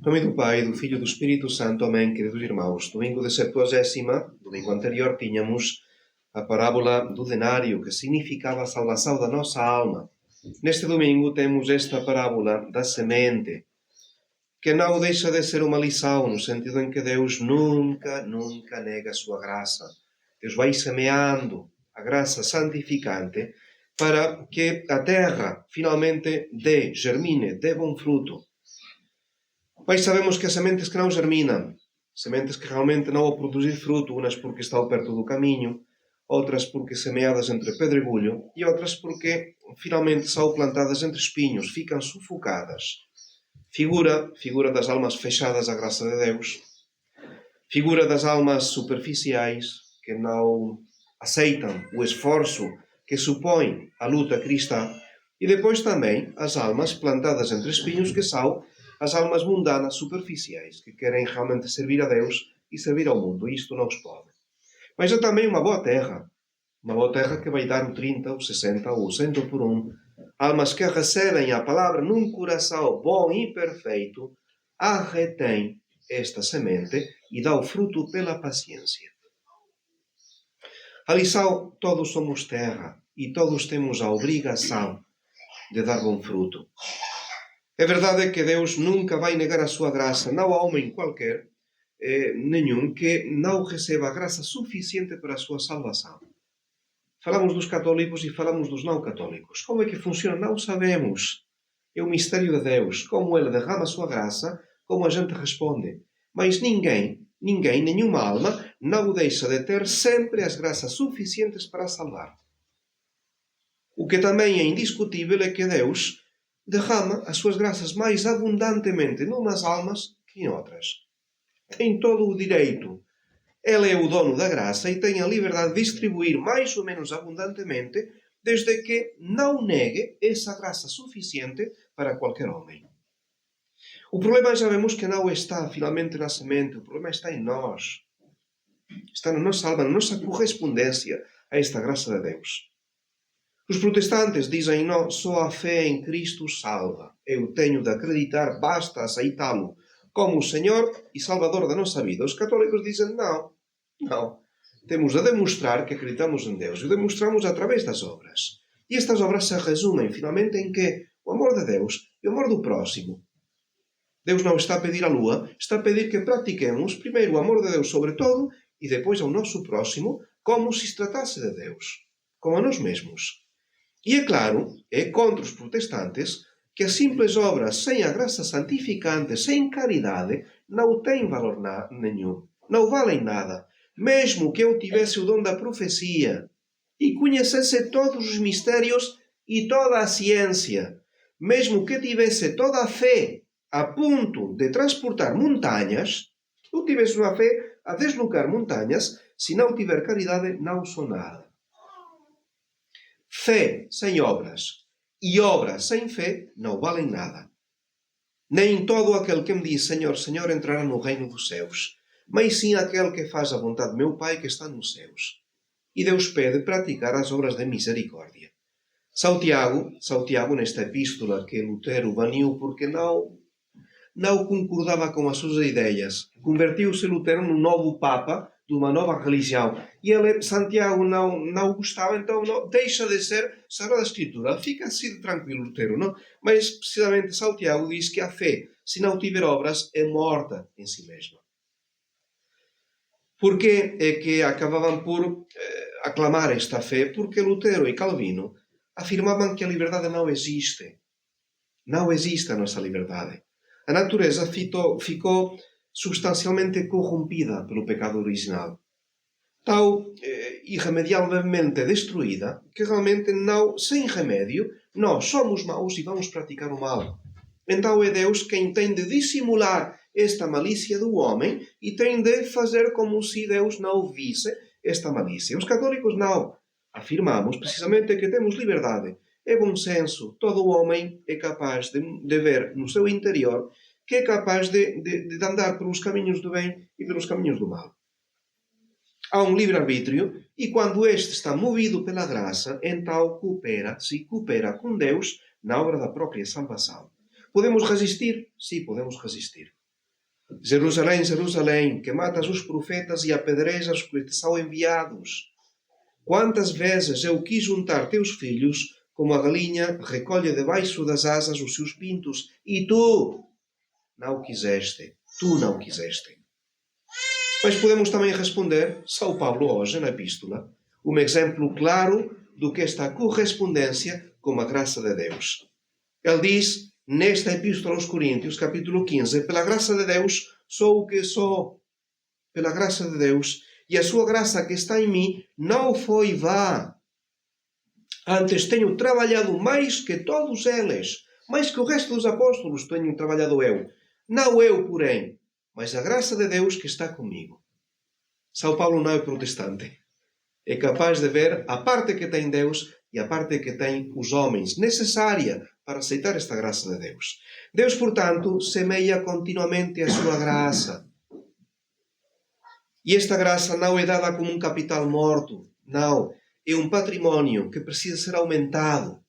Nome do Pai, do Filho e do Espírito Santo. Amém, queridos irmãos. Domingo de Septuagésima, domingo anterior, tínhamos a parábola do denário, que significava a salvação da nossa alma. Neste domingo temos esta parábola da semente, que não deixa de ser uma lição, no sentido em que Deus nunca nega a sua graça. Deus vai semeando a graça santificante para que a terra finalmente germine, dê bom fruto. Mas sabemos que há sementes que não germinam, sementes que realmente não vão produzir fruto, umas porque estão perto do caminho, outras porque semeadas entre pedregulho e outras porque finalmente são plantadas entre espinhos, ficam sufocadas. Figura das almas fechadas à graça de Deus, figura das almas superficiais que não aceitam o esforço que supõe a luta cristã, e depois também as almas plantadas entre espinhos, que são as almas mundanas superficiais, que querem realmente servir a Deus e servir ao mundo. Isto não os pode. Mas é também uma boa terra que vai dar o 30, o 60 ou o 100 por um. Almas que recebem a palavra num coração bom e perfeito, a retém esta semente e dá o fruto pela paciência. A lição: todos somos terra e todos temos a obrigação de dar bom fruto. É verdade que Deus nunca vai negar a sua graça. Não há homem qualquer, nenhum, que não receba a graça suficiente para a sua salvação. Falamos dos católicos e falamos dos não católicos. Como é que funciona? Não sabemos. É o mistério de Deus. Como Ele derrama a sua graça, como a gente responde. Mas nenhuma alma, não deixa de ter sempre as graças suficientes para salvar. O que também é indiscutível é que Deus derrama as suas graças mais abundantemente numas almas que em outras. Tem todo o direito. Ele é o dono da graça e tem a liberdade de distribuir mais ou menos abundantemente, desde que não negue essa graça suficiente para qualquer homem. O problema, já vemos que não está finalmente na semente, o problema está em nós. Está na nossa alma, na nossa correspondência a esta graça de Deus. Os protestantes dizem: não, só a fé em Cristo salva. Eu tenho de acreditar, basta aceitá-lo como o Senhor e Salvador da nossa vida. Os católicos dizem: não. Temos de demonstrar que acreditamos em Deus. E o demonstramos através das obras. E estas obras se resumem finalmente em que o amor de Deus e o amor do próximo. Deus não está a pedir a lua, está a pedir que pratiquemos primeiro o amor de Deus sobre todo e depois ao nosso próximo, como se tratasse de Deus, como a nós mesmos. E é claro, é contra os protestantes que as simples obras sem a graça santificante, sem caridade, não têm valor nenhum, não valem nada. Mesmo que eu tivesse o dom da profecia e conhecesse todos os mistérios e toda a ciência, mesmo que tivesse toda a fé a ponto de transportar montanhas, eu tivesse uma fé a deslocar montanhas, se não tiver caridade, não sou nada. Fé sem obras e obras sem fé não valem nada. Nem todo aquele que me diz Senhor, Senhor entrará no reino dos céus, mas sim aquele que faz a vontade de meu Pai que está nos céus. E Deus pede praticar as obras de misericórdia. São Tiago, nesta epístola que Lutero baniu porque não concordava com as suas ideias, convertiu-se Lutero num novo Papa de uma nova religião. E Santiago, não gostava, então não, deixa de ser Sagrada Escritura. Fica assim tranquilo, Lutero, não? Mas, precisamente, Santiago diz que a fé, se não tiver obras, é morta em si mesma. Por que é que acabavam por aclamar esta fé? Porque Lutero e Calvino afirmavam que a liberdade não existe. Não existe a nossa liberdade. A natureza ficou substancialmente corrompida pelo pecado original. Tão irremediavelmente destruída que realmente sem remédio, nós somos maus e vamos praticar o mal. Então é Deus quem tem de dissimular esta malícia do homem e tem de fazer como se Deus não visse esta malícia. Os católicos não. Afirmamos precisamente que temos liberdade. É bom senso. Todo homem é capaz de ver no seu interior que é capaz de andar pelos caminhos do bem e pelos caminhos do mal. Há um livre-arbítrio e quando este está movido pela graça, então coopera com Deus na obra da própria salvação. Podemos resistir? Sim, podemos resistir. Jerusalém, Jerusalém, que matas os profetas e apedrejas os que te são enviados. Quantas vezes eu quis juntar teus filhos, como a galinha recolhe debaixo das asas os seus pintos, e tu não quiseste. Tu não quiseste. Mas podemos também responder, São Paulo hoje na epístola, um exemplo claro do que esta correspondência com a graça de Deus. Ele diz, nesta epístola aos Coríntios, capítulo 15, pela graça de Deus sou o que sou. Pela graça de Deus. E a sua graça que está em mim não foi vã. Antes tenho trabalhado mais que todos eles, mais que o resto dos apóstolos tenho trabalhado eu. Não eu, porém, mas a graça de Deus que está comigo. São Paulo não é protestante. É capaz de ver a parte que tem Deus e a parte que tem os homens, necessária para aceitar esta graça de Deus. Deus, portanto, semeia continuamente a sua graça. E esta graça não é dada como um capital morto. Não. É um património que precisa ser aumentado.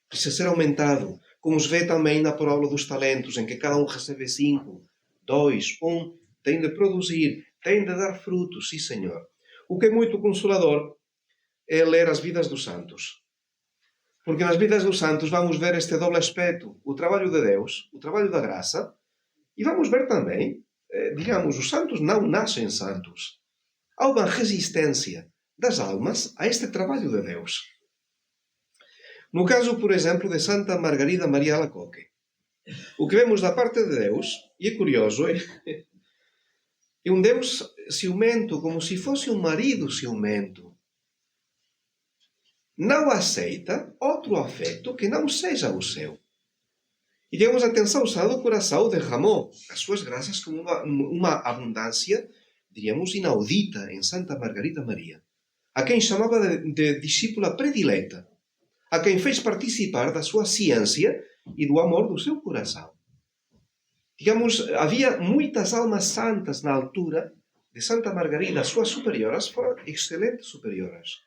Precisa ser aumentado. Como se vê também na parábola dos talentos, em que cada um recebe 5, 2, 1. Tem de produzir, tem de dar frutos, sim, Senhor. O que é muito consolador é ler as vidas dos santos. Porque nas vidas dos santos vamos ver este doble aspecto. O trabalho de Deus, o trabalho da graça. E vamos ver também, digamos, os santos não nascem santos. Há uma resistência das almas a este trabalho de Deus. No caso, por exemplo, de Santa Margarida Maria Alacoque, o que vemos da parte de Deus, e é curioso, é um Deus ciumento, como se fosse um marido ciumento. Não aceita outro afeto que não seja o seu. E digamos, atenção, o Sagrado Coração derramou as suas graças com uma abundância, diríamos, inaudita em Santa Margarida Maria, a quem chamava de discípula predileta, a quem fez participar da sua ciência e do amor do seu coração. Digamos, havia muitas almas santas na altura de Santa Margarida. As suas superioras foram excelentes superioras.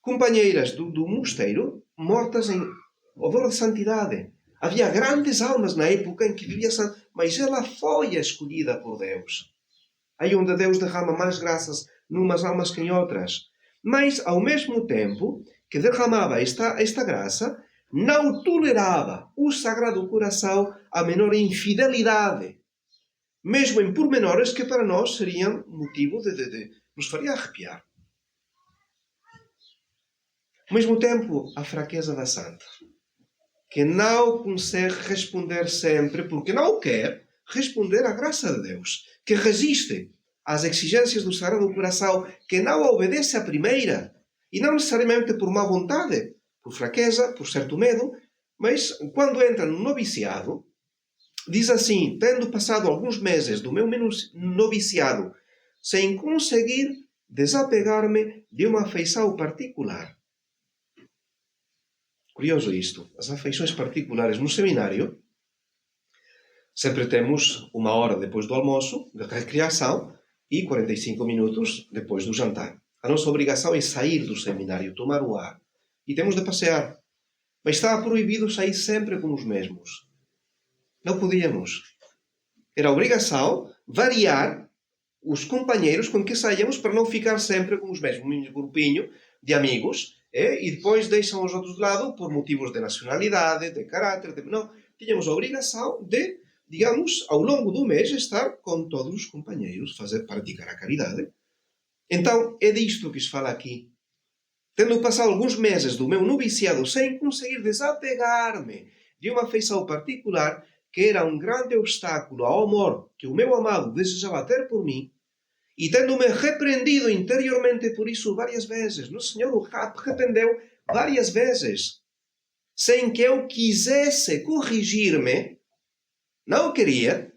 Companheiras do mosteiro, mortas em odor de santidade. Havia grandes almas na época em que vivia santa, mas ela foi a escolhida por Deus. Aí onde Deus derrama mais graças numas almas que em outras. Mas, ao mesmo tempo que derramava esta graça, não tolerava o Sagrado Coração a menor infidelidade. Mesmo em pormenores que para nós seriam motivo de nos faria arrepiar. Ao mesmo tempo, a fraqueza da santa, que não consegue responder sempre, porque não quer responder à graça de Deus, que resiste às exigências do Sagrado Coração, que não obedece à primeira, e não necessariamente por má vontade, por fraqueza, por certo medo, mas quando entra no noviciado, diz assim, tendo passado alguns meses do meu noviciado, sem conseguir desapegar-me de uma afeição particular. Curioso isto. As afeições particulares no seminário, sempre temos 1 hora depois do almoço, de recreação, e 45 minutos depois do jantar. A nossa obrigação é sair do seminário, tomar o ar. E temos de passear. Mas estava proibido sair sempre com os mesmos. Não podíamos. Era obrigação variar os companheiros com que saíamos para não ficar sempre com os mesmos. Um grupinho de amigos, e depois deixam os outros de lado por motivos de nacionalidade, de caráter. Não, tínhamos a obrigação de, digamos, ao longo do mês, estar com todos os companheiros, praticar a caridade. Então, é disto que se fala aqui. Tendo passado alguns meses do meu noviciado sem conseguir desapegar-me de uma afeição particular, que era um grande obstáculo ao amor que o meu amado desejava ter por mim, e tendo-me repreendido interiormente por isso várias vezes, o Senhor o repreendeu várias vezes, sem que eu quisesse corrigir-me, não queria,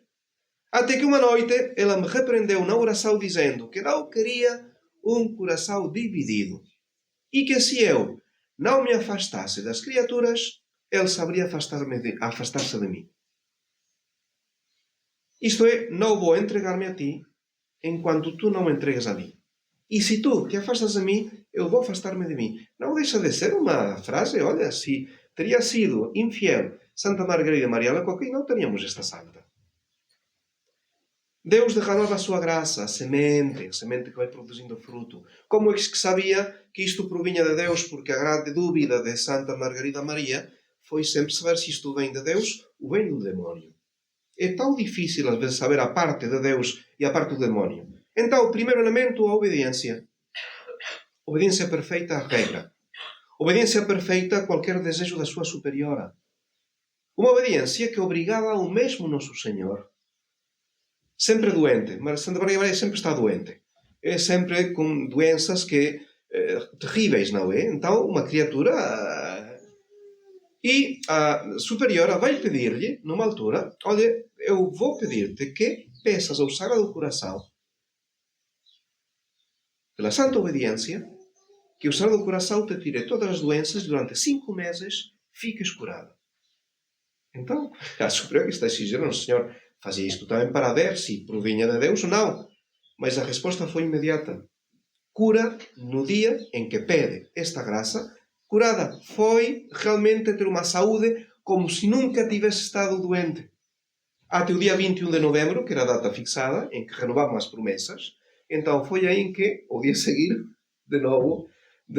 até que uma noite ela me repreendeu na oração dizendo que não queria um coração dividido, e que se eu não me afastasse das criaturas, ele saberia afastar-se de mim. Isto é, não vou entregar-me a ti enquanto tu não me entregas a mim. E se tu te afastas de mim, eu vou afastar-me de mim. Não deixa de ser uma frase, olha, se teria sido infiel Santa Margarida Maria Alacoque, não teríamos esta santa. Deus derramava a sua graça, a semente que vai produzindo fruto. Como é que sabia que isto provinha de Deus? Porque a grande dúvida de Santa Margarida Maria foi sempre saber se isto vem de Deus ou vem do demónio. É tão difícil às vezes saber a parte de Deus e a parte do demónio. Então, o primeiro elemento, a obediência. Obediência perfeita à regra. Obediência perfeita a qualquer desejo da sua superiora. Uma obediência que obrigava ao mesmo Nosso Senhor. Sempre doente. Mas Santa Maria sempre está doente. É sempre com doenças terríveis, não é? Então, uma criatura... E a superiora vai pedir-lhe, numa altura, olha, eu vou pedir-te que peças ao Sagrado Coração, pela santa obediência, que o Sagrado Coração te tire todas as doenças durante 5 meses, fiques curado. Então, a superiora que está exigindo, o Senhor fazia isto também para ver se provinha de Deus ou não. Mas a resposta foi imediata. Cura no dia em que pede esta graça, curada. Foi realmente ter uma saúde como se nunca tivesse estado doente. Até o dia 21 de novembro, que era a data fixada, em que renovavam as promessas. Então foi aí em que, o dia a seguir, de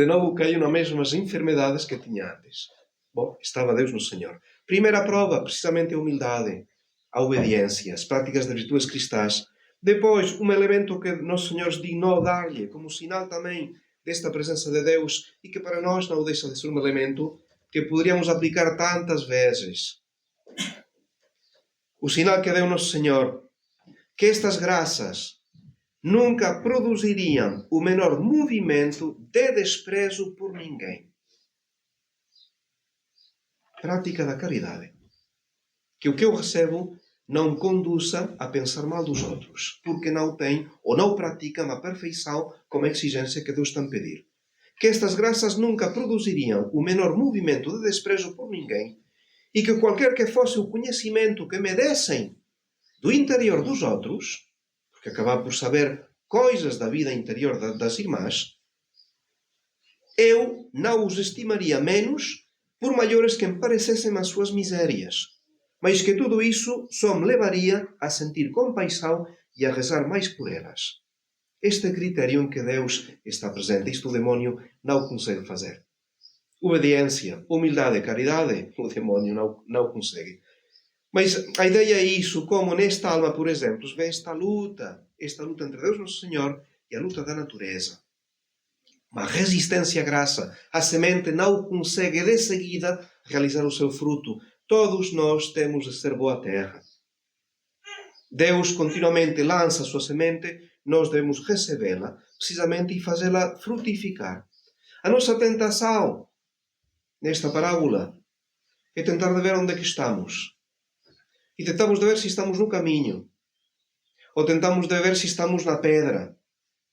novo caiu nas mesmas enfermidades que tinha antes. Bom, estava Deus no Senhor. Primeira prova, precisamente a humildade, a obediência, as práticas das virtudes cristãs. Depois, um elemento que Nosso Senhor dignou dar-lhe, como sinal também desta presença de Deus, e que para nós não deixa de ser um elemento que poderíamos aplicar tantas vezes. O sinal que deu Nosso Senhor, que estas graças nunca produziriam o menor movimento de desprezo por ninguém. Prática da caridade. Que o que eu recebo não conduza a pensar mal dos outros, porque não tem ou não praticam a perfeição como exigência que Deus está a pedir. Que estas graças nunca produziriam o menor movimento de desprezo por ninguém e que qualquer que fosse o conhecimento que me dessem do interior dos outros, porque acabar por saber coisas da vida interior das irmãs, eu não os estimaria menos por maiores que me parecessem as suas misérias, mas que tudo isso só me levaria a sentir compaixão e a rezar mais por elas. Este é o critério em que Deus está presente. Isto o demónio não consegue fazer. Obediência, humildade, caridade, o demónio não consegue. Mas a ideia é isso, como nesta alma, por exemplo, vê esta luta entre Deus Nosso Senhor e a luta da natureza. Uma resistência à graça. A semente não consegue de seguida realizar o seu fruto. Todos nós temos de ser boa terra. Deus continuamente lança a sua semente, nós devemos recebê-la, precisamente, e fazê-la frutificar. A nossa tentação, nesta parábola, é tentar de ver onde é que estamos. E tentamos de ver se estamos no caminho. Ou tentamos de ver se estamos na pedra,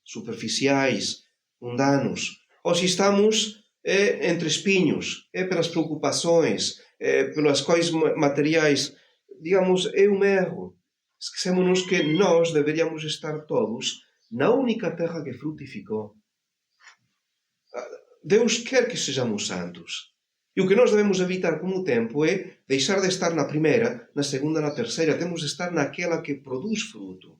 superficiais, mundanos. Ou se estamos entre espinhos, pelas preocupações, pelas coisas materiais. Digamos, é um erro. Esquecemos-nos que nós deveríamos estar todos na única terra que frutificou. Deus quer que sejamos santos. E o que nós devemos evitar com o tempo é deixar de estar na primeira, na segunda, na terceira. Temos de estar naquela que produz fruto.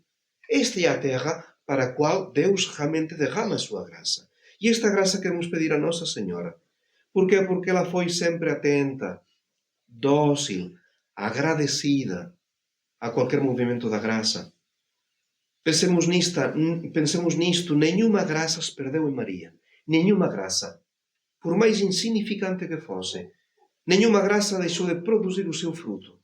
Esta é a terra para a qual Deus realmente derrama a sua graça. E esta graça queremos pedir a Nossa Senhora. Porquê? Porque ela foi sempre atenta, dócil, agradecida a qualquer movimento da graça. Pensemos nisto, nenhuma graça se perdeu em Maria. Nenhuma graça. Por mais insignificante que fosse, nenhuma graça deixou de produzir o seu fruto.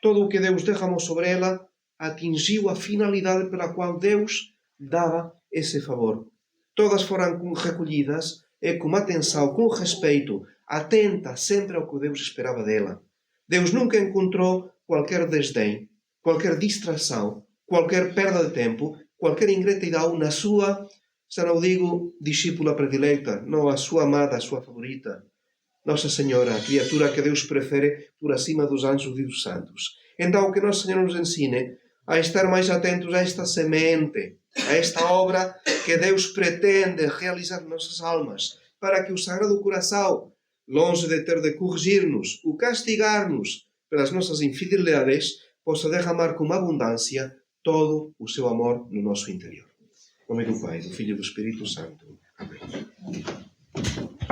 Todo o que Deus derramou sobre ela atingiu a finalidade pela qual Deus dava esse favor. Todas foram recolhidas com atenção, com respeito, atenta sempre ao que Deus esperava dela. Deus nunca encontrou qualquer desdém, qualquer distração, qualquer perda de tempo, qualquer ingratidão na sua, já não digo discípula predileta, não a sua amada, a sua favorita. Nossa Senhora, a criatura que Deus prefere por acima dos anjos e dos santos. Então, que Nossa Senhora nos ensine a estar mais atentos a esta semente, a esta obra que Deus pretende realizar em nossas almas, para que o Sagrado Coração, longe de ter de corrigir-nos ou castigar-nos pelas nossas infidelidades, possa derramar com abundância todo o seu amor no nosso interior. Em nome do Pai, do Filho e do Espírito Santo. Amém.